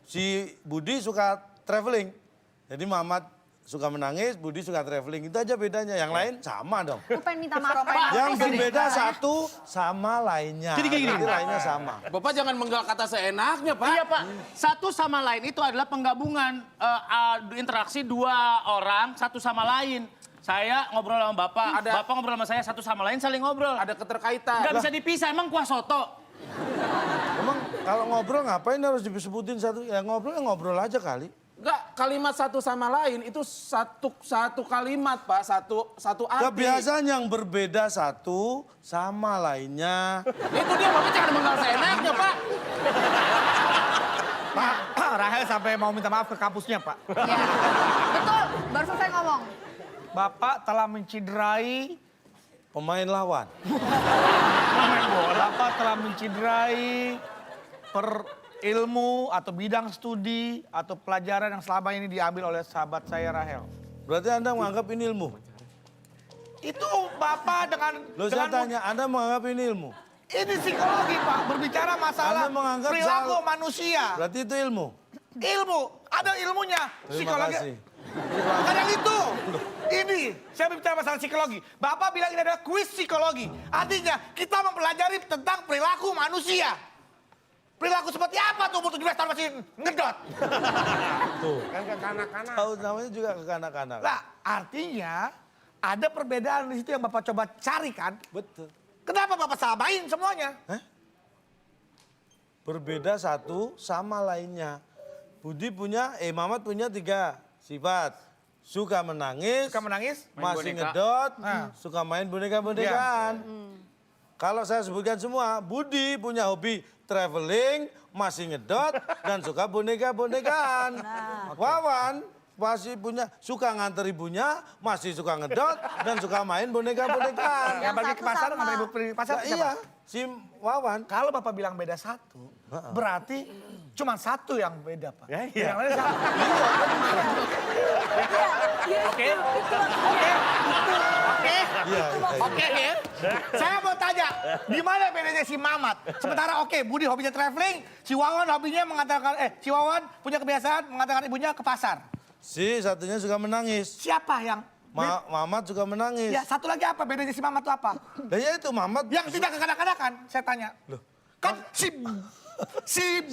Si Budi suka traveling. Jadi Mamat suka menangis, Budi suka traveling. Itu aja bedanya. Yang lain sama dong. Gue pengen minta maaf. Yang berbeda satu sama lainnya. Jadi kayak gini. Berarti lainnya sama. Bapak jangan menggal kata seenaknya, Pak. Iya Pak, satu sama lain itu adalah penggabungan interaksi 2 orang satu sama lain. Saya ngobrol sama Bapak, Bapak ngobrol sama saya, satu sama lain saling ngobrol. Ada keterkaitan. Nggak bisa dipisah, emang kuah soto. Emang kalau ngobrol ngapain harus disebutin satu? Ya ngobrol aja kali. Enggak, kalimat satu sama lain itu satu kalimat, Pak. Satu arti. Kebiasaan yang berbeda satu sama lainnya. Itu dia, Bapak jangan menggal seenaknya, Pak. Pak, Rahel sampai mau minta maaf ke kampusnya Pak. Ya. Betul, baru selesai ngomong. Bapak telah menciderai Pemain lawan. pemain bola. Bapak telah menciderai ilmu atau bidang studi atau pelajaran yang selama ini diambil oleh sahabat saya Rahel. Berarti Anda menganggap ini ilmu? Itu Bapak dengan... Loh saya tanya, Anda menganggap ini ilmu? Ini psikologi Pak, berbicara masalah Anda menganggap perilaku soal- manusia. Berarti itu ilmu? Ilmu, ada ilmunya. Terima Psikologi. kasih. Bukan yang itu. Ini, saya bicara masalah psikologi. Bapak bilang ini adalah kuis psikologi. Artinya kita mempelajari tentang perilaku manusia. Perilaku seperti apa tuh umur 17 tahun masih ngedot. Tuh. Kan kekanak-kanak. Tahu namanya juga kekanak-kanak. Lah, artinya ada perbedaan di situ yang Bapak coba cari kan. Betul. Kenapa Bapak samain semuanya? Berbeda satu sama lainnya. Budi punya, Mamat punya 3 sifat. Suka menangis, Suka menangis? masih boneka. ngedot, Nah. suka main boneka-bonekaan. Kalau saya sebutkan semua, Budi punya hobi traveling, masih ngedot, dan suka boneka-bonekaan. Wawan Pasti punya, suka nganter ibunya, masih suka ngedot, dan suka main boneka-bonekaan. Yang Yang pergi satu ke pasar, sama. nganter ibu pergi ke pasar Nah, siapa? iya, si Wawan. Kalau Bapak bilang beda satu, berarti cuma satu yang beda, Pak. Yang lain sama. Oke. Iya, Oke, ya. Saya mau tanya, di mana bedanya si Mamat? Sementara oke, Budi hobinya traveling, si Wawan hobinya mengantarkan, si Wawan punya kebiasaan mengantarkan ibunya ke pasar. Si satunya suka menangis. Siapa yang? Mamat suka menangis. Ya, satu lagi apa? Bedanya si Mamat itu apa? Dan ya itu Mamat. Yang tidak kekanak-kanakan, saya tanya. Kan si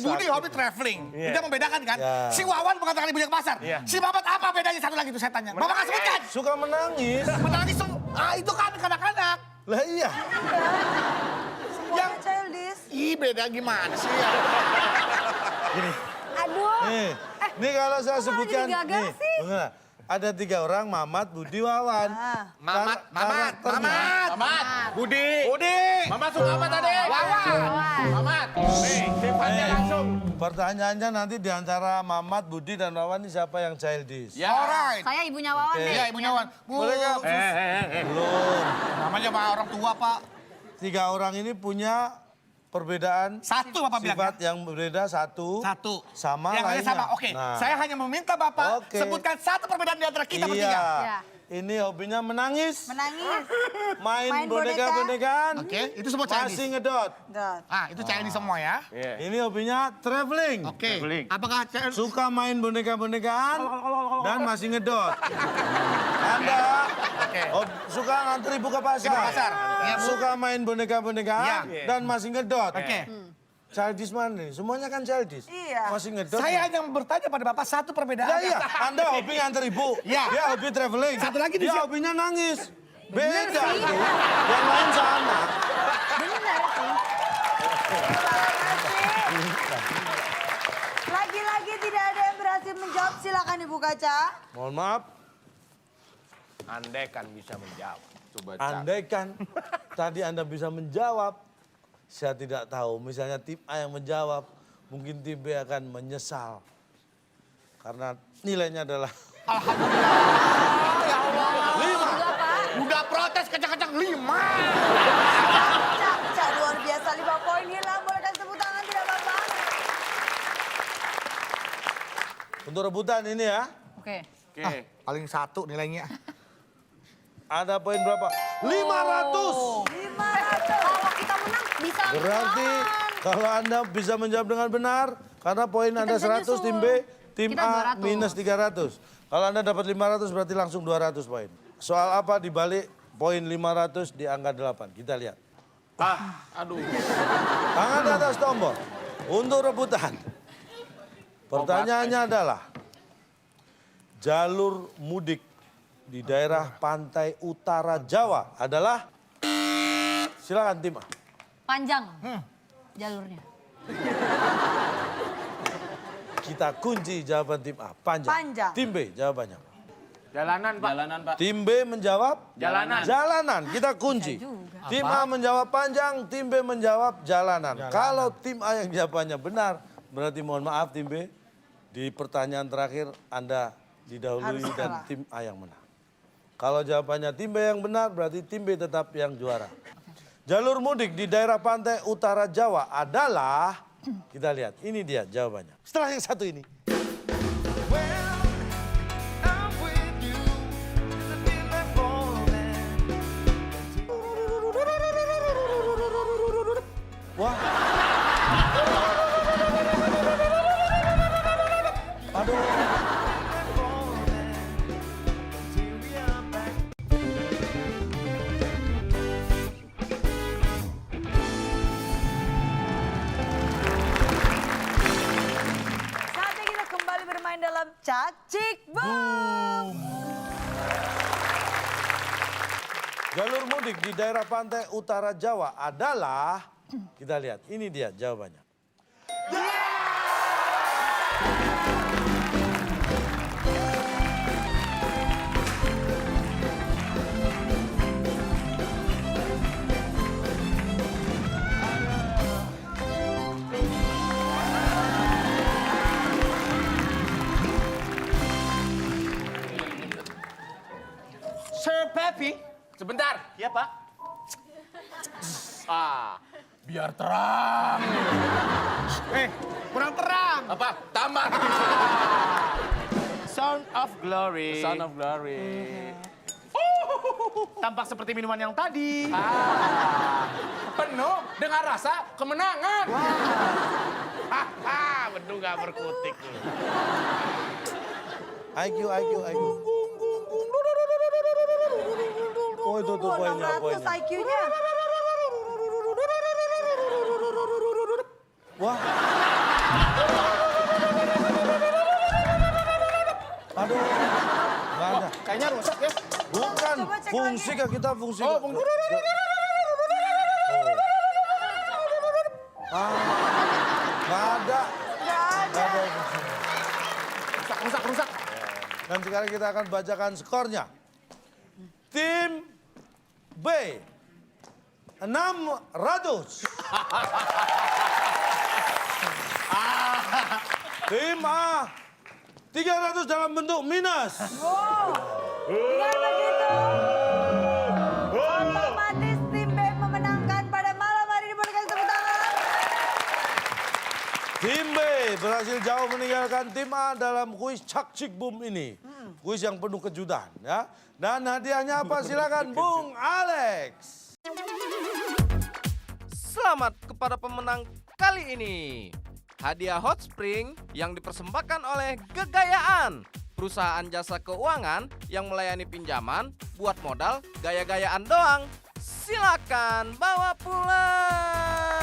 Budi hobi traveling. Itu membedakan kan? Ya. Si Wawan mengantarkan ibunya ke pasar. Si Mamat apa bedanya satu lagi itu saya tanya. Bapak nggak sebutkan. Suka menangis. Menangis itu kan kanak-kanak. Lah iya. Semuanya childish. Ih, beda gimana sih ya? Aduh. Nih kalau saya kok malah sebutkan, jadi gagal nih, sih? bener. Ada 3 orang, Mamat, Budi, Wawan. Mamat. Budi. Mamat suka apa tadi? Mamat. Nih, sifatnya langsung. Pertanyaannya nanti di antara Mamat, Budi, dan Wawan ini siapa yang childish? Ya. Alright. Saya ibunya Wawan deh. Iya, ibunya Wawan. Boleh nggak? Belum. Namanya mah orang tua, Pak. 3 orang ini punya perbedaan Satu Bapak bilang sifat ya? yang berbeda satu. Yang Sama lainnya lainnya. sama. Oke, Nah, saya hanya meminta Bapak Oke. sebutkan satu perbedaan di antara kita iya. bertiga. Iya. Ini hobinya menangis, Menangis. main boneka. boneka-bonekaan, Oke, itu semua childish. masih ngedot. Dot. Ah, itu childish semua ya. Ini hobinya traveling. Oke. Apakah childish? Suka main boneka-bonekaan dan masih ngedot. Anda suka nganter ibu ke pasar. Ibu ke pasar. Iya, Bu. Suka main boneka-bonekaan Iya. dan masih ngedot. Oke. Childish mana nih? Semuanya kan childish. Iya. Masih ngedot. Saya hanya bertanya pada Bapak satu perbedaan. Ya iya, Anda hobi nganter ibu. Iya. Dia hobi traveling. Satu lagi di dia siap- hobinya nangis. Beda tuh. Yang lain sama. Bener sih. Lagi-lagi tidak ada yang berhasil menjawab. Silakan Ibu Kaca. Mohon maaf, Andai kan bisa menjawab. Coba andaikan tadi Anda bisa menjawab, saya tidak tahu. Misalnya tim A yang menjawab, mungkin tim B akan menyesal. Karena nilainya adalah Ya Allah. Udah protes kencang-kencang 5. Caca luar biasa 5 poin hilang. Boleh kasih tepuk tangan tidak Bapak? untuk rebutan ini ya. Oke. Oke. Paling satu nilainya. Ada poin berapa? 500. 500. Kalau kita menang bisa Berarti kalau Anda bisa menjawab dengan benar, karena poin Anda bisa 100, tim B, tim Kita A 200. minus 300. Kalau Anda dapat 500 berarti langsung 200 poin. Soal apa dibalik poin 500 di angka 8? Kita lihat. Aduh. Tangan di atas tombol untuk rebutan. Pertanyaannya adalah jalur mudik di daerah pantai utara Jawa adalah, silakan tim A. panjang jalurnya. Kita kunci jawaban tim A, panjang. Panjang. Tim B jawabannya. Jalanan, Pak. Tim B menjawab Jalanan. jalanan. Kita kunci. Bisa juga. Tim A menjawab panjang, tim B menjawab jalanan. Kalau tim A yang jawabannya benar, berarti mohon maaf tim B, di pertanyaan terakhir Anda didahului Harus dan kalah. tim A yang menang. Kalau jawabannya tim B yang benar, berarti tim B tetap yang juara. Jalur mudik di daerah pantai utara Jawa adalah, kita lihat, ini dia jawabannya. Setelah yang satu ini. Wah. Aduh. Saatnya kita kembali bermain dalam Cacik Boom. Jalur mudik di daerah pantai utara Jawa adalah, kita lihat, ini dia jawabannya. Iya, Pak. Biar terang. Kurang terang. Apa? Tambah. Sound of Glory. Son of Glory. Tampak seperti minuman yang tadi. Penuh dengan rasa kemenangan. Bedu gak berkutik. IQ. Oh itu tuh poinnya. 600 IQ-nya. Wah. Aduh. Nggak ada. Kayaknya rusak ya. Bukan. Coba cek Fungsi lagi. kah kita fungsi? Oh, kah? fungsi. Nggak ada. Nggak ada. Rusak. Dan sekarang kita akan bacakan skornya. Tim B 600. Tim A 300 dalam bentuk minus. Wow. Dengan begitu, otomatis tim B memenangkan pada malam hari ini. Boleh kasih tepuk tangan. Tim B berhasil jauh meninggalkan tim A dalam kuis Cak Cik Boom ini. Kuis yang penuh kejutan ya. Dan hadiahnya apa? Silakan Bung Alex. Selamat kepada pemenang kali ini. Hadiah Hot Spring yang dipersembahkan oleh Gegayaan, perusahaan jasa keuangan yang melayani pinjaman buat modal gaya-gayaan doang. Silakan bawa pulang.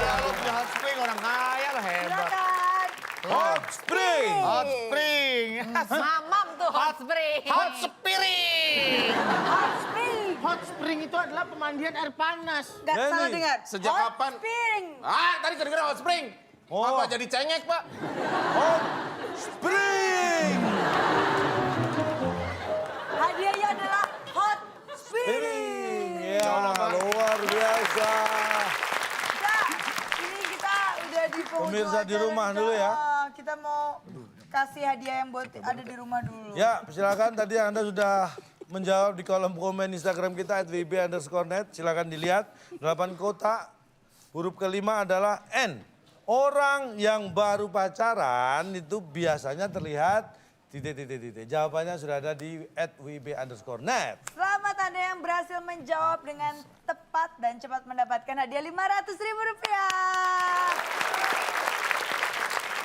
Kalau punya hot spring orang kaya lah hebat. Silakan. Hot Spring. Hot spring. Mamam tuh hot spring. Hot spirit. Hot spring. Hot spring itu adalah pemandian air panas. Gak Denny, salah dengar. sejak Hot kapan? spring. Tadi kedengeran hot spring. Oh. Apa jadi cengek, Pak? Hot Spring. Hadiahnya adalah hot spring. Ya, luar biasa. Nah, ini kita udah di penghujung Pemirsa di acara rumah nih, dulu Kak. ya. Kita mau kasih hadiah yang buat ada di rumah dulu. Ya, silakan tadi Anda sudah menjawab di kolom komen Instagram kita @wb_net. Silakan dilihat. 8 kotak. Huruf kelima adalah N. Orang yang baru pacaran itu biasanya terlihat titik. Jawabannya sudah ada di @wb_net. Selamat Anda yang berhasil menjawab dengan tepat dan cepat mendapatkan hadiah Rp500.000.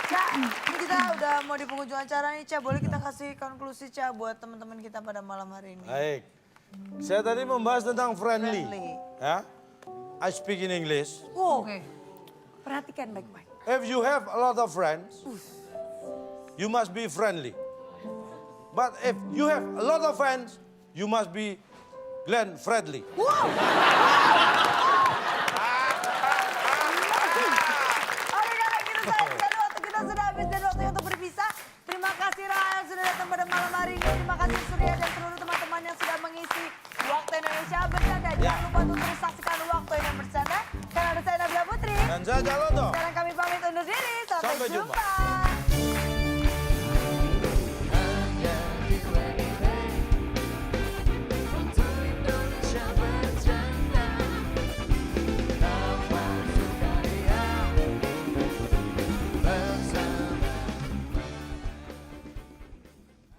Cak, ini kita udah mau di penghujung acara nih, Cak. Boleh kita kasih konklusi, Cak, buat teman-teman kita pada malam hari ini. Baik. Saya tadi membahas tentang friendly. Friendly. Ya. I speak in English. Wow. Perhatikan baik-baik. If you have a lot of friends, you must be friendly. But if you have a lot of friends, you must be Glenn Fredly. Wow. Oke, kalau gitu sayang sekali waktu kita sudah habis dan waktunya untuk berpisah. Terima kasih Rahel sudah datang pada malam hari ini. Terima kasih Surya dan seluruh teman-teman yang sudah mengisi Waktu Indonesia Bercanda. Jangan lupa untuk terus saksikan Waktu Indonesia Bercanda. Karena ada saya Nabila Putri. Dan saya Jaloto. Sekarang kami pamit undur diri. Sampai Sampai jumpa. jumpa.